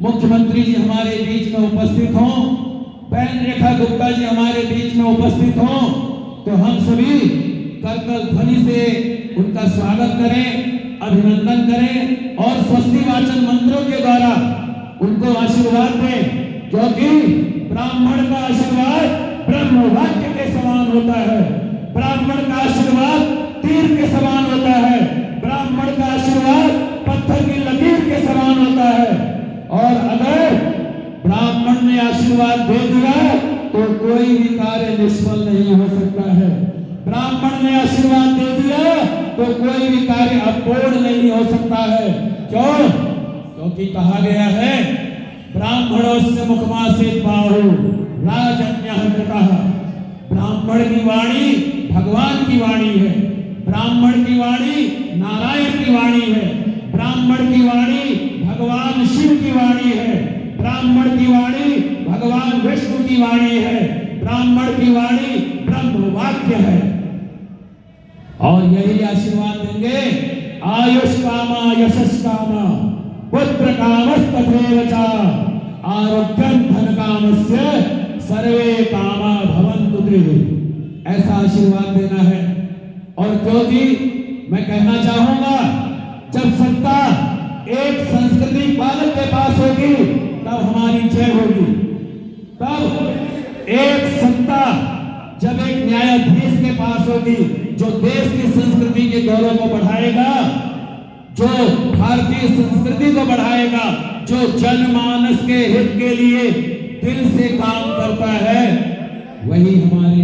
मुख्यमंत्री जी हमारे बीच में उपस्थित हों, बहन रेखा गुप्ता जी हमारे बीच में उपस्थित हों, तो हम सभी करकल ध्वनि से उनका स्वागत करें, अभिनंदन करें और स्वस्ति वाचन मंत्रों के द्वारा उनको आशीर्वाद दें, क्योंकि ब्राह्मण का आशीर्वाद ब्रह्म वाक्य के समान होता है, ब्राह्मण का आशीर्वाद तीर के समान होता है, ब्राह्मण का आशीर्वाद पत्थर की लकीर के समान होता है। और अगर ब्राह्मण ने आशीर्वाद दे दिया तो कोई भी कार्य निष्फल नहीं हो सकता है, ब्राह्मण ने आशीर्वाद दे दिया तो कोई भी कार्य अपूर्ण नहीं हो सकता है। क्यों? क्योंकि कहा गया है ब्राह्मणोस्य मुखमासीत् बाहु राजन्यः कृतः। ब्राह्मण की वाणी भगवान की वाणी है, ब्राह्मण की वाणी नारायण की वाणी है, ब्राह्मण की वाणी भगवान शिव की वाणी है, ब्राह्मण की वाणी भगवान विष्णु की वाणी है, ब्राह्मण की वाणी ब्रह्म वाक्य है। और यही आशीर्वाद देंगे आयुष कामा यशस् कामा पुत्र कामस्तथैव च आरोग्यं धन कामस्य सर्वे कामा भवन्तु त्रिः। ऐसा आशीर्वाद देना है। और क्योंकि मैं कहना चाहूंगा जब सत्ता एक संस्कृति पालक के पास होगी तब हमारी जय होगी, तब एक सत्ता जब एक न्यायाधीश के पास होगी जो देश की संस्कृति के गौरव को बढ़ाएगा, जो भारतीय संस्कृति को बढ़ाएगा, जो जनमानस के हित के लिए दिल से काम करता है, वही हमारे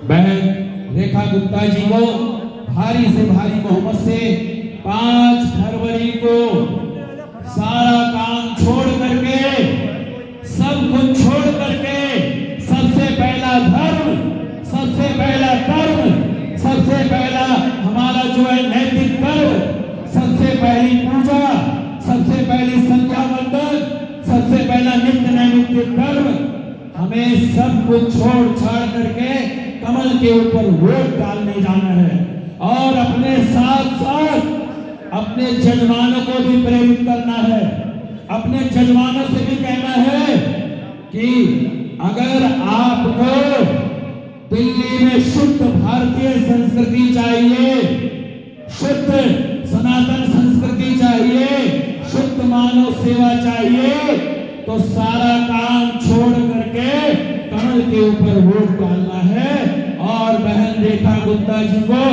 बहन रेखा गुप्ता जी को भारी से भारी बहुमत से 5 फरवरी को सारा काम छोड़ करके, सब कुछ छोड़ करके, सबसे पहला धर्म, सबसे पहला कर्म, सबसे पहला हमारा जो है नैतिक कर्म, सबसे पहली पूजा, सबसे पहली संध्या वंदन, सबसे पहला नित्य नैमित्तिक कर्म, हमें सब कुछ छोड़ छाड़ करके कमल के ऊपर वोट डालने जाना है। और अपने साथ साथ अपने जजमानों को भी प्रेरित करना है, अपने जजमानों से भी कहना है कि अगर आपको दिल्ली में शुद्ध भारतीय संस्कृति चाहिए, शुद्ध सनातन संस्कृति चाहिए, शुद्ध मानव सेवा चाहिए, तो सारा काम छोड़ करके कमल के ऊपर वोट डालना है और बहन रेखा गुप्ता जी को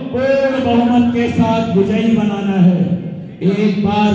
पूर्ण बहुमत के साथ विजयी बनाना है। एक बार